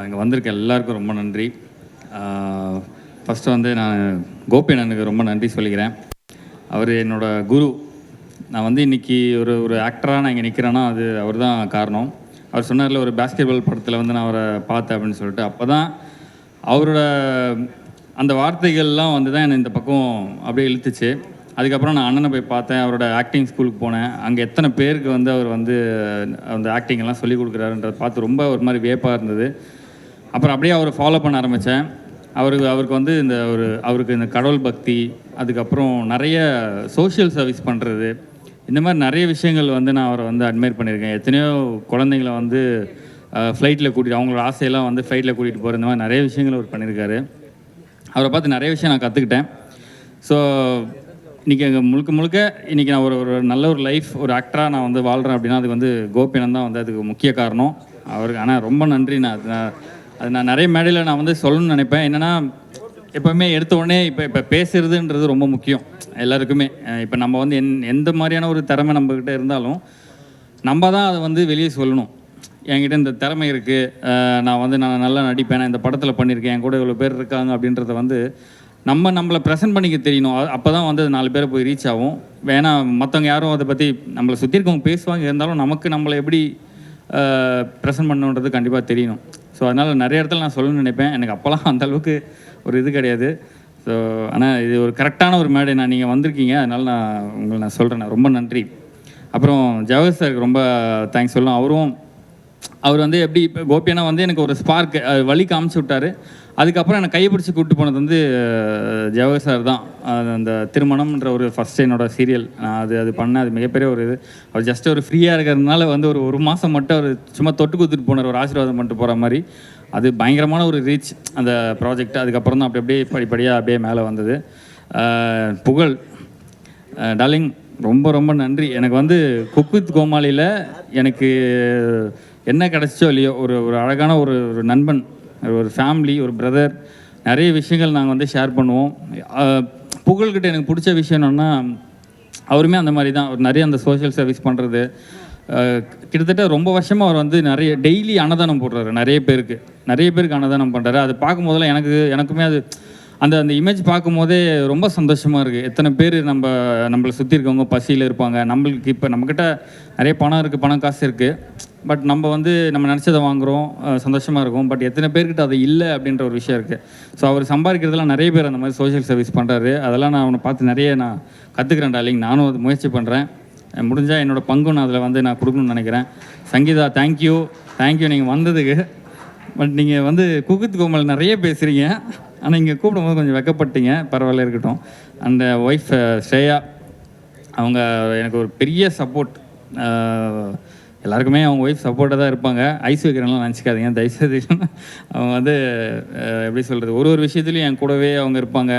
இங்கே வந்திருக்க எல்லாருக்கும் ரொம்ப நன்றி. ஃபஸ்ட்டு வந்து நான் கோபி அண்ணனுக்கு ரொம்ப நன்றி சொல்லிக்கிறேன். அவர் என்னோடய குரு. நான் வந்து இன்றைக்கி ஒரு ஆக்டராக நான் இங்கே நிற்கிறேன்னா அது அவர் தான் காரணம். அவர் சொன்னார்ல ஒரு பாஸ்கெட்பால் படத்தில் வந்து நான் அவரை பார்த்தேன் அப்படின்னு சொல்லிட்டு, அப்போ தான் அவரோட அந்த வார்த்தைகள்லாம் வந்து தான் என்னை இந்த பக்கம் அப்படியே இழுத்துச்சு. அதுக்கப்புறம் நான் அண்ணனை போய் பார்த்தேன், அவரோட ஆக்டிங் ஸ்கூலுக்கு போனேன். அங்கே எத்தனை பேருக்கு வந்து அவர் வந்து அந்த ஆக்டிங்கெல்லாம் சொல்லிக் கொடுக்குறாருன்றதை பார்த்து ரொம்ப ஒரு மாதிரி வியப்பாக இருந்தது. அப்புறம் அப்படியே அவரை ஃபாலோ பண்ண ஆரம்பித்தேன். அவருக்கு வந்து அவருக்கு இந்த கடவுள் பக்தி, அதுக்கப்புறம் நிறைய சோஷியல் சர்வீஸ் பண்ணுறது, இந்த மாதிரி நிறைய விஷயங்கள் வந்து நான் அவரை வந்து அட்மையர் பண்ணியிருக்கேன். எத்தனையோ குழந்தைங்களை வந்து ஃப்ளைட்டில் கூட்டிகிட்டு, அவங்களோட ஆசையெல்லாம் வந்து ஃப்ளைட்டில் கூட்டிகிட்டு போகிற இந்த மாதிரி நிறைய விஷயங்கள் அவர் பண்ணியிருக்காரு. அவரை பார்த்து நிறைய விஷயம் நான் கற்றுக்கிட்டேன். ஸோ இன்றைக்கி எங்கள் முழுக்க இன்றைக்கி நான் ஒரு நல்ல ஒரு லைஃப், ஒரு ஆக்டராக நான் வந்து வாழ்கிறேன் அப்படின்னா அதுக்கு வந்து கோபி அண்ணன் தான் வந்து அதுக்கு முக்கிய காரணம். அவருக்கு ஆனால் ரொம்ப நன்றி. அது நான் நிறைய மேடையில் நான் வந்து சொல்லணும்னு நினைப்பேன். என்னென்னா எப்போவுமே எடுத்த உடனே இப்போ பேசுகிறதுன்றது ரொம்ப முக்கியம் எல்லாருக்குமே. இப்போ நம்ம வந்து எந்த மாதிரியான ஒரு திறமை நம்மக்கிட்ட இருந்தாலும் நம்ம தான் அதை வந்து வெளியே சொல்லணும். என்கிட்ட இந்த திறமை இருக்குது, நான் நல்லா நடிப்பேன், நான் இந்த படத்தில் பண்ணியிருக்கேன், என் கூட இவ்வளோ பேர் இருக்காங்க அப்படின்றத வந்து நம்மளை ப்ரெசென்ட் பண்ணிக்க தெரியணும். அப்போ தான் வந்து 4 பேரை போய் ரீச் ஆகும். வேணா மற்றவங்க யாரும் அதை பற்றி நம்மளை சுற்றி இருக்கவங்க பேசுவாங்க, இருந்தாலும் நம்மளை எப்படி ப்ரெசென்ட் பண்ணணுன்றது கண்டிப்பாக தெரியணும். ஸோ அதனால் நிறைய இடத்துல நான் சொல்லணும்னு நினைப்பேன். எனக்கு அப்போல்லாம் அந்தளவுக்கு ஒரு இது கிடையாது. ஸோ ஆனால் இது ஒரு கரெக்டான ஒரு மேடை. நீங்கள் வந்திருக்கீங்க, அதனால் நான் சொல்கிறேன். ரொம்ப நன்றி. அப்புறம் ஜவஹர் சாருக்கு ரொம்ப தேங்க்ஸ் சொல்லணும். அவர் வந்து எப்படி இப்போ கோபியனா வந்து எனக்கு ஒரு ஸ்பார்க் வழி காமிச்சு விட்டார். அதுக்கப்புறம் என்னை கைப்பிடிச்சி கூப்பிட்டு போனது வந்து ஜவஹர் சார் தான். அந்த திருமணம்ன்ற ஒரு ஃபஸ்ட் என்னோடய சீரியல் அது பண்ணேன். அது மிகப்பெரிய ஒரு இது. அவர் ஜஸ்ட் ஒரு ஃப்ரீயாக இருக்கிறதுனால வந்து ஒரு மாதம் மட்டும் அவர் சும்மா தொட்டு கொடுத்துட்டு போனார், ஒரு ஆசீர்வாதம் பண்ணிட்டு போகிற மாதிரி. அது பயங்கரமான ஒரு ரீச் அந்த ப்ராஜெக்ட். அதுக்கப்புறம் தான் அப்படியே படிப்படியாக அப்படியே மேலே வந்தது. புகழ் டார்லிங், ரொம்ப ரொம்ப நன்றி. எனக்கு வந்து குக் வித் கோமாளியில் எனக்கு என்ன கிடச்சோ இல்லையோ ஒரு அழகான ஒரு நண்பன், ஒரு ஃபேமிலி, ஒரு பிரதர், நிறைய விஷயங்கள் நாங்கள் வந்து ஷேர் பண்ணுவோம். புகழ்கிட்ட எனக்கு பிடிச்ச விஷயம் என்னென்னா அவருமே அந்த மாதிரி தான். அவர் நிறைய அந்த சோஷியல் சர்வீஸ் பண்ணுறது. கிட்டத்தட்ட ரொம்ப வருஷமாக அவர் வந்து நிறைய டெய்லி அன்னதானம் போடுறாரு. நிறைய பேருக்கு அன்னதானம் பண்ணுறாரு. அது பார்க்கும்போதெல்லாம் எனக்குமே அது அந்த இமேஜ் பார்க்கும்போதே ரொம்ப சந்தோஷமாக இருக்குது. எத்தனை பேர் நம்மளை சுற்றி இருக்கவங்க பசியில் இருப்பாங்க. நம்மளுக்கு இப்போ நம்மக்கிட்ட நிறைய பணம் இருக்குது, பணம் காசு இருக்குது. பட் நம்ம நினச்சதை வாங்குகிறோம், சந்தோஷமாக இருக்கும். பட் எத்தனை பேர்கிட்ட அது இல்லை அப்படின்ற ஒரு விஷயம் இருக்குது. ஸோ அவர் சம்பாதிக்கிறதுலாம் நிறைய பேர் அந்த மாதிரி சோஷியல் சர்வீஸ் பண்ணுறாரு. அதெல்லாம் நான் அவனை பார்த்து நிறைய நான் கற்றுக்கிறேன் டார்லிங். நானும் அது முயற்சி பண்ணுறேன். முடிஞ்சால் என்னோடய பங்கும் நான் அதில் வந்து நான் கொடுக்கணும்னு நினைக்கிறேன். சங்கீதா, தேங்க்யூ நீங்கள் வந்ததுக்கு. பட் நீங்கள் வந்து குக் வித் கோமாளி நிறைய பேசுகிறீங்க, ஆனால் இங்கே கூப்பிடும்போது கொஞ்சம் வெக்கப்பட்டீங்க. பரவாயில்ல, இருக்கட்டும். அந்த ஒய்ஃப் ஸ்ரேயா, அவங்க எனக்கு ஒரு பெரிய சப்போர்ட். எல்லாருக்குமே அவங்க ஒய்ஃப் சப்போர்ட்டாக தான் இருப்பாங்க. ஐஸ் வைக்கிறனால நினச்சிக்காதீங்க தயவுசெய்து. அவங்க வந்து எப்படி சொல்கிறது, ஒரு விஷயத்துலையும் என் கூடவே அவங்க இருப்பாங்க.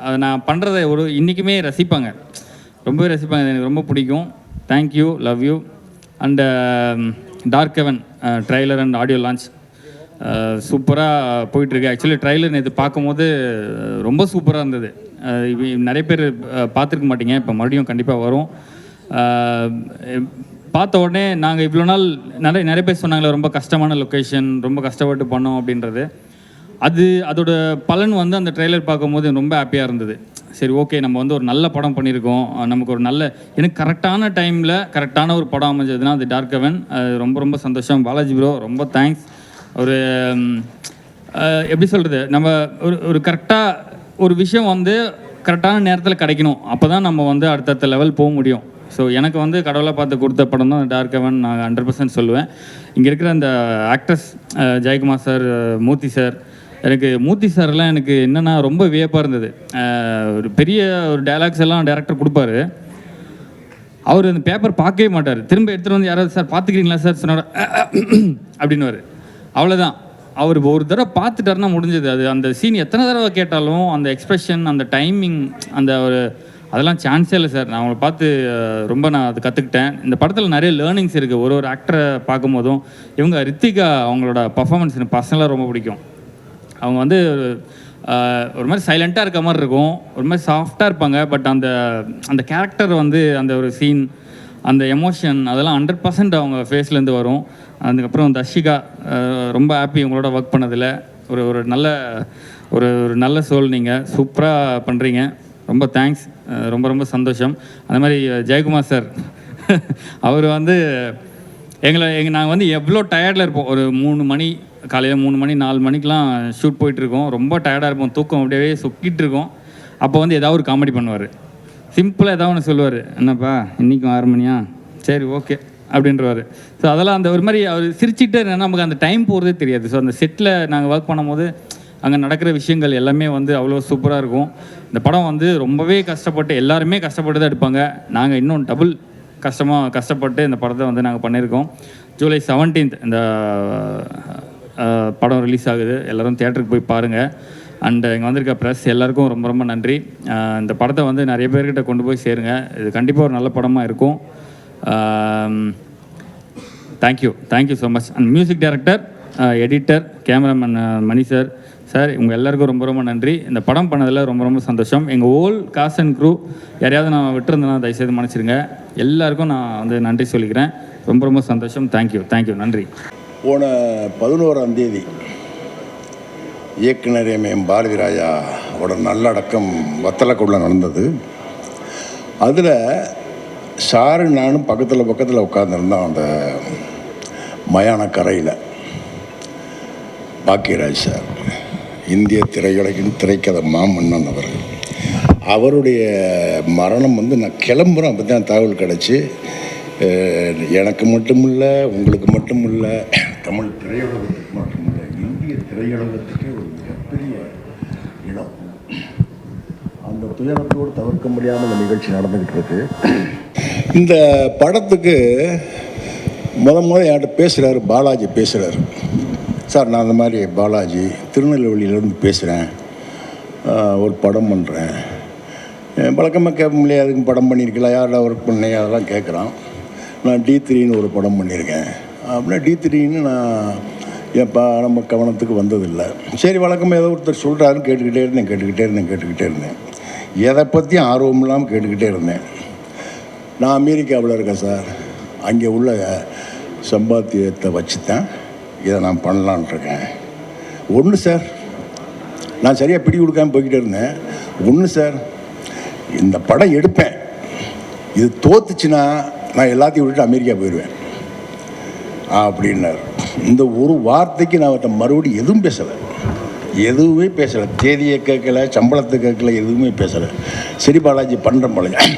அதை நான் பண்ணுறதை இன்றைக்குமே ரசிப்பாங்க, ரொம்பவே ரசிப்பாங்க. எனக்கு ரொம்ப பிடிக்கும். Thank you, love you. And Dark Heaven trailer and audio launch சூப்பராக போயிட்டுருக்கு. ஆக்சுவலி ட்ரைலர் நேற்று பார்க்கும்போது ரொம்ப சூப்பராக இருந்தது. நிறைய பேர் பார்த்துருக்க மாட்டீங்க, இப்போ மறுபடியும் கண்டிப்பாக வரும். பார்த்த உடனே நாங்கள் இவ்வளோ நாள் நிறைய பேர் சொன்னாங்களே ரொம்ப கஷ்டமான லொக்கேஷன், ரொம்ப கஷ்டப்பட்டு பண்ணோம் அப்படின்றது. அதோட பலன் வந்து அந்த ட்ரெய்லர் பார்க்கும்போது ரொம்ப ஹாப்பியாக இருந்தது. சரி, ஓகே, நம்ம வந்து ஒரு நல்ல படம் பண்ணியிருக்கோம். நமக்கு எனக்கு கரெக்டான டைமில் கரெக்டான ஒரு படம் அமைஞ்சதுன்னா அது டார்க் ஹெவன். ரொம்ப ரொம்ப சந்தோஷம். பாலாஜி ப்ரோ, ரொம்ப தேங்க்ஸ். எப்படி சொல்கிறது, நம்ம ஒரு கரெக்டாக ஒரு விஷயம் வந்து கரெக்டான நேரத்தில் கிடைக்கணும். அப்போ தான் நம்ம வந்து அடுத்தடுத்த லெவல் போக முடியும். ஸோ எனக்கு வந்து கடவுளாக பார்த்து கொடுத்த படம் தான் டார்க் ஹெவன். நான் 100% சொல்லுவேன். இங்கே இருக்கிற அந்த ஆக்டர்ஸ் ஜெயக்குமார் சார், மூர்த்தி சார், மூர்த்தி சார்லாம் எனக்கு என்னென்னா ரொம்ப வியப்பாக இருந்தது. ஒரு பெரிய ஒரு டைலாக்ஸ் எல்லாம் டேரக்டர் கொடுப்பாரு. அவர் அந்த பேப்பர் பார்க்கவே மாட்டார். திரும்ப எடுத்துகிட்டு வந்து யாராவது சார் பார்த்துக்கிறீங்களா சார் சொன்னார் அப்படின்னுவார். அவ்வளோதான். அவர் ஒரு தடவை பார்த்துட்டாருன்னா முடிஞ்சது. அது அந்த சீன் எத்தனை தடவை கேட்டாலும் அந்த எக்ஸ்ப்ரெஷன், அந்த டைமிங், அதெல்லாம் சான்ஸே இல்லை சார். நான் அவங்கள பார்த்து ரொம்ப அது கற்றுக்கிட்டேன். இந்த படத்தில் நிறைய லேர்னிங்ஸ் இருக்குது. ஒரு ஆக்டரை பார்க்கும்போதும் இவங்க ரித்திகா, அவங்களோட பர்ஃபார்மன்ஸ் எனக்கு பர்சனலாக ரொம்ப பிடிக்கும். அவங்க வந்து ஒரு மாதிரி சைலண்ட்டாக இருக்க மாதிரி இருக்கும், ஒரு மாதிரி சாஃப்டாக இருப்பாங்க. பட் அந்த கேரக்டர் வந்து அந்த ஒரு சீன், அந்த எமோஷன், அதெல்லாம் 100% அவங்க ஃபேஸ்லேருந்து வரும். அதுக்கப்புறம் தர்ஷிகா, ரொம்ப ஹாப்பி உங்களோட ஒர்க் பண்ணதில். ஒரு ஒரு நல்ல ஒரு ஒரு நல்ல சோல், நீங்கள் சூப்பராக பண்ணுறீங்க. ரொம்ப தேங்க்ஸ், ரொம்ப ரொம்ப சந்தோஷம். அந்த மாதிரி ஜெயக்குமார் சார் அவர் வந்து நாங்கள் வந்து எவ்வளோ டயர்டில் இருப்போம். ஒரு 3 மணி, காலையில் 3 மணி 4 மணிக்கெலாம் ஷூட் போயிட்டுருக்கோம். ரொம்ப டயர்டாக இருப்போம், தூக்கம் அப்படியே சொக்கிட்டு இருக்கோம். அப்போ வந்து ஏதாவது ஒரு காமெடி பண்ணுவார், சிம்பிளாக ஏதாவது ஒன்று சொல்லுவார். என்னப்பா இன்றைக்கும் 6 மணியா, சரி ஓகே அப்படின்றவார். ஸோ அதெல்லாம் அந்த ஒரு மாதிரி அவர் சிரிச்சுட்டு நமக்கு அந்த டைம் போகிறதே தெரியாது. ஸோ அந்த செட்டில் நாங்கள் ஒர்க் பண்ணும்போது அங்கே நடக்கிற விஷயங்கள் எல்லாமே வந்து அவ்வளோ சூப்பராக இருக்கும். இந்த படம் வந்து ரொம்பவே கஷ்டப்பட்டு, எல்லாருமே கஷ்டப்பட்டு தான் எடுப்பாங்க. நாங்கள் இன்னும் டபுள் கஷ்டப்பட்டு இந்த படத்தை வந்து நாங்கள் பண்ணியிருக்கோம். ஜூலை 17 இந்த படம் ரிலீஸ் ஆகுது. எல்லோரும் தியேட்டருக்கு போய் பாருங்கள். அண்டு இங்கே வந்திருக்க ப்ரெஸ் எல்லாருக்கும் ரொம்ப ரொம்ப நன்றி. இந்த படத்தை வந்து நிறைய பேர்கிட்ட கொண்டு போய் சேருங்க. இது கண்டிப்பாக ஒரு நல்ல படமாக இருக்கும். Thank you so much. And music director, editor, cameraman Mani sir, உங்கள் எல்லாருக்கும் ரொம்ப ரொம்ப நன்றி. இந்த படம் பண்ணதில் ரொம்ப ரொம்ப சந்தோஷம். எங்கள் ஹோல் காஸ்ட் அண்ட் க்ரூ யாரையாவது நான் விட்டுருந்தேன்னா தயவுசெய்து மன்னிச்சிருங்க. எல்லாருக்கும் நான் வந்து நன்றி சொல்லிக்கிறேன். ரொம்ப ரொம்ப சந்தோஷம். தேங்க்யூ, நன்றி. போன 11ஆம் தேதி இயக்குனர் எம் பாரதி ராஜாவோட நல்லடக்கம் வத்தலக்குள்ள நடந்தது. அதில் சாரு நானும் பக்கத்தில் உட்காந்துருந்தோம். அந்த மயான கரையில் பாக்கியராஜ் சார், இந்திய திரையுலகின் திரைக்கதை மாமன்னன் அவருடைய மரணம் வந்து நான் கிளம்புறேன். அப்போ தான் தகவல் கிடச்சி. எனக்கு மட்டும் இல்லை, உங்களுக்கு மட்டும் இல்லை, தமிழ் திரையுலகத்துக்கு மட்டும் இல்லை, இந்திய திரையுலகத்துக்கே ஒரு மிகப்பெரிய இடம். அந்த துயரத்தோடு தவிர்க்க முடியாமல் இந்த நிகழ்ச்சி நடந்துக்கிட்டு இருக்கு. இந்த படத்துக்கு முத என்கிட்ட பேசுகிறாரு பாலாஜி. பேசுகிறாரு, சார் நான் அந்த மாதிரி பாலாஜி திருநெல்வேலியிலேருந்து பேசுகிறேன், ஒரு படம் பண்ணுறேன். வழக்கமாக கேட்க முடியாது, அதுக்கு படம் பண்ணியிருக்கலாம், யாரோட ஒர்க் பண்ணேன் அதெல்லாம் கேட்குறான். நான் D3ன்னு ஒரு படம் பண்ணியிருக்கேன் அப்படின்னா D3ன்னு நான் எப்போ நம்ம கவனத்துக்கு வந்ததில்லை. சரி, வழக்கமாக ஏதோ ஒருத்தர் சொல்கிறாருன்னு கேட்டுக்கிட்டே இருந்தேன். எதை பற்றியும் ஆர்வம் இல்லாமல் கேட்டுக்கிட்டே இருந்தேன். நான் அமெரிக்காவில் இருக்கேன் சார், அங்கே உள்ள சம்பாத்தியத்தை வச்சு தான் இதை நான் பண்ணலான்ட்ருக்கேன். ஒன்று சார், நான் சரியாக பிடி கொடுக்காமல் போய்கிட்டே இருந்தேன். ஒன்று சார், இந்த படம் எடுப்பேன், இது தோத்துச்சுன்னா நான் எல்லாத்தையும் விட்டுட்டு அமெரிக்கா போயிடுவேன் அப்படின்னார். இந்த ஒரு வார்த்தைக்கு நான் அவர்கிட்ட மறுபடியும் எதுவுமே பேசலை. தேதியை கேட்கல, சம்பளத்தை கேட்கல, எதுவுமே பேசலை. சரி பாலாஜி பண்ணுறேன் பாலாஜி.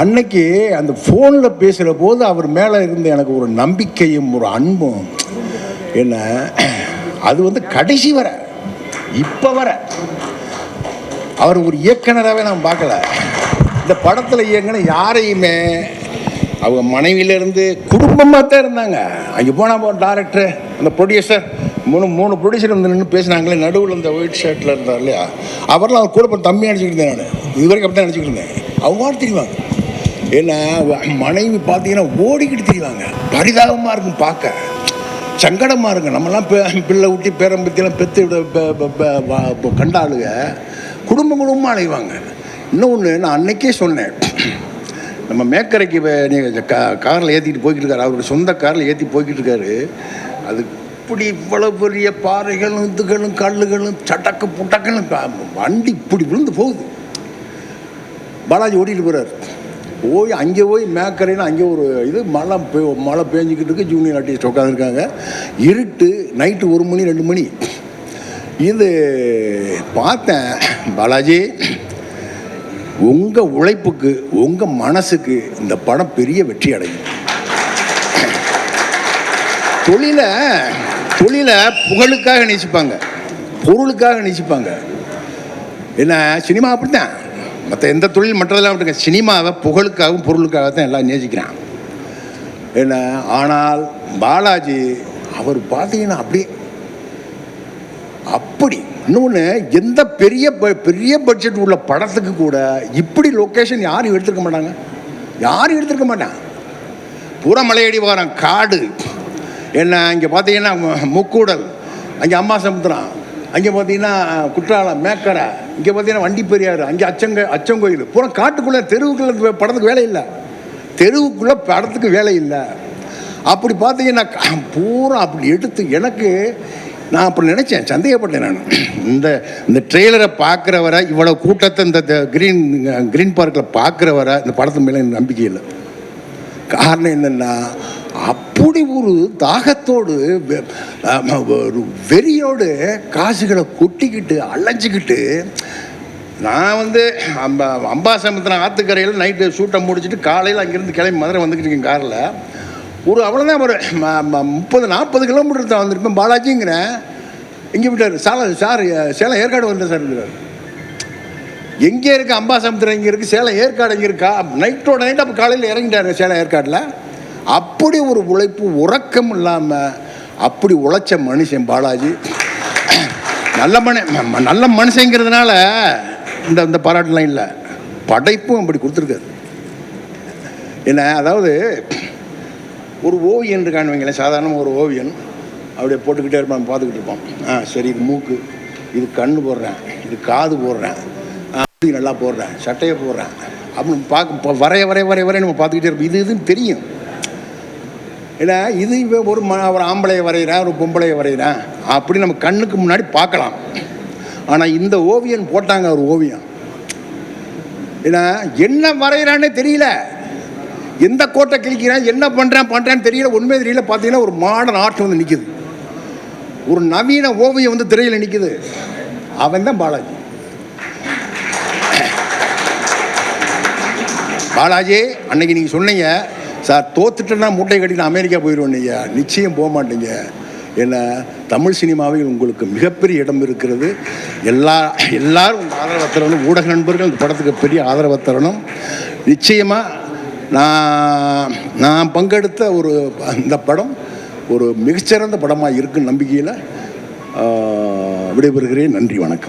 அன்னைக்கு அந்த ஃபோனில் பேசுகிற போது அவர் மேலே இருந்த எனக்கு ஒரு நம்பிக்கையும் ஒரு அன்பும் என்ன, அது வந்து கடைசி வர இப்போ வர அவர் ஒரு இயக்குனராகவே நான் பார்க்கல. இந்த படத்தில் இயக்குன யாரையுமே அவங்க மனைவியிலேருந்து குடும்பமாக தான் இருந்தாங்க. அங்கே போனால் டைரக்டர், அந்த ப்ரொடியூசர், மூணு ப்ரொடியூசர் வந்து நின்று பேசினாங்களே, நடுவில் இந்த ஒயிட் ஷர்ட்டில் இருந்தார் இல்லையா, அவரெல்லாம் அவர் கூட தம்பி நினச்சிக்கிட்டு இருந்தேன். நான் இது வரைக்கும் அப்படி தான் நினச்சிக்கிட்டு இருந்தேன். அவங்க தெரியுவாங்க. ஏன்னா மனைவி பார்த்தீங்கன்னா ஓடிக்கிட்டு தெரியுவாங்க. பரிதாபமாக இருக்கும், பார்க்க சங்கடமாக இருக்கும். நம்மலாம் பிள்ளை ஊட்டி பேரம்பத்தியெல்லாம் பெற்று கண்டாளுங்க குடும்பமாக அலைவாங்க. இன்னொன்று நான் அன்னைக்கே சொன்னேன், நம்ம மேக்கரைக்கு காரில் ஏற்றிட்டு போய்கிட்டு இருக்காரு, அவருடைய சொந்த காரில் ஏற்றி போய்கிட்டு இருக்காரு. அது இப்படி இவ்வளோ பெரிய பாறைகளும் இதுகளும் கல்லுகளும் சட்டக்கு புட்டக்குன்னு வண்டி இப்படி விழுந்து போகுது. பாலாஜி ஓட்டிகிட்டு போகிறார். அங்கே போய் மேக்கரைன்னு அங்கே ஒரு இது மழை பேஞ்சிக்கிட்டு இருக்கு. ஜூனியர் ஆர்டிஸ்ட் உட்காந்துருக்காங்க. இருட்டு, நைட்டு 1 மணி 2 மணி. இது பார்த்தேன், பாலாஜி உங்கள் உழைப்புக்கு, உங்கள் மனசுக்கு இந்த படம் பெரிய வெற்றி அடையும். தொழிலை புகழுக்காக நேசிப்பாங்க, பொருளுக்காக நேசிப்பாங்க. என்ன சினிமா அப்படித்தான், மற்ற எந்த தொழில் மற்றதெல்லாம் விட்டுங்க, சினிமாவை புகழுக்காகவும் பொருளுக்காக தான் எல்லாம் நேசிக்கிறான். என்ன ஆனால் பாலாஜி அவர் பார்த்தீங்கன்னா அப்படி இன்னொன்று, எந்த பெரிய பட்ஜெட் உள்ள படத்துக்கு கூட இப்படி லொக்கேஷன் யாரும் எடுத்துருக்க மாட்டாங்க. பூரா மலையடி வாரம், காடு, என்ன இங்கே பார்த்தீங்கன்னா முக்கூடல், அங்கே அம்மா சமுத்திரம், அங்கே பார்த்தீங்கன்னா குற்றாலம், மேக்கரை, இங்கே பார்த்தீங்கன்னா வண்டி பெரியாறு, அங்கே அச்சங்கோயில், பூரா காட்டுக்குள்ளே, தெருவுக்குள்ளே படத்துக்கு வேலை இல்லை. அப்படி பார்த்தீங்கன்னா பூரா அப்படி எடுத்து எனக்கு நான் அப்படி நினச்சேன், சந்தேகப்பட்டேன் நான். இந்த ட்ரெய்லரை பார்க்குற வரை, இவ்வளோ கூட்டத்தை இந்த க்ரீன் பார்க்கில் பார்க்குற வரை இந்த படத்து மேலே எனக்கு நம்பிக்கை இல்லை. காரணம் என்னென்னா, அப்படி ஒரு தாகத்தோடு ஒரு வெறியோடு காசுகளை கொட்டிக்கிட்டு அலைஞ்சிக்கிட்டு, நான் வந்து அம்பாசமுத்திரம் ஆற்றுக்கரையில் நைட்டு ஷூட்டை முடிச்சுட்டு காலையில் அங்கேருந்து கிளம்பி மதுரை வந்துக்கிட்டு இருக்கேன் காரில். ஒரு அவ்வளோதான் ஒரு 30-40 கிலோமீட்டர் தான் வந்திருப்பேன். பாலாஜிங்கிறேன், எங்கே விட்டார் சார் சேலம் ஏற்காடு வந்தேன் சார் இருக்கிறார். எங்கே இருக்குது அம்பாசமுத்திரம், இங்கே இருக்குது சேலம் ஏற்காடு, எங்கே இருக்கா? நைட்டோட நைட் அப்போ காலையில் இறங்கிட்டாரு சேலம் ஏற்காடில். அப்படி ஒரு உழைப்பு, உறக்கம் இல்லாமல் அப்படி உழைச்ச மனுஷன் பாலாஜி. நல்ல மனுஷங்கிறதுனால இந்த பாராட்டுலாம் இல்லை, படைப்பும் அப்படி கொடுத்துருக்காரு. என்ன, அதாவது ஒரு ஓவியன் இருக்கான்னு வைங்களேன், சாதாரண ஒரு ஓவியன் அப்படியே போட்டுக்கிட்டே இருப்பான், பார்த்துக்கிட்டு இருப்பான். சரி, இது மூக்கு, இது கண்ணு போடுறேன், இது காது போடுறேன், நல்லா போடுறேன், சட்டையை போடுறேன் அப்படின்னு பார்க்க வரைய நம்ம பார்த்துக்கிட்டே இருப்போம். இதுன்னு தெரியும். ஏன்னா இது ஒரு ஆம்பளையை வரைகிறேன், ஒரு பொம்பளையை வரைகிறேன் அப்படி நம்ம கண்ணுக்கு முன்னாடி பார்க்கலாம். ஆனால் இந்த ஓவியன் போட்டாங்க ஒரு ஓவியம், ஏன்னா என்ன வரைகிறான்னே தெரியல, எந்த கோட்டை கிழிக்கிறேன், என்ன பண்ணுறேன்னு தெரியல, உண்மை தெரியல. பார்த்தீங்கன்னா ஒரு மாடர்ன் ஆர்ட் வந்து நிற்குது, ஒரு நவீன ஓவியம் வந்து திரையில் நிற்குது. அவன் தான் பாலாஜி. பாலாஜி, அன்னைக்கு நீங்கள் சொன்னீங்க சார், தோத்துட்டேன்னா மூட்டை கட்டி நான் அமெரிக்கா போயிடுவேன். நீங்கள் நிச்சயம் போக மாட்டீங்க. ஏன்னா தமிழ் சினிமாவில் உங்களுக்கு மிகப்பெரிய இடம் இருக்கிறது. எல்லாரும் உங்கள் ஆதரவை தரணும். ஊடக நண்பர்கள் இந்த படத்துக்கு பெரிய ஆதரவை தரணும். நிச்சயமாக நான் பங்கெடுத்த இந்த படம் ஒரு மிகச்சிறந்த படமாக இருக்குன்னு நம்பிக்கையில் விடைபெறுகிறேன். நன்றி, வணக்கம்.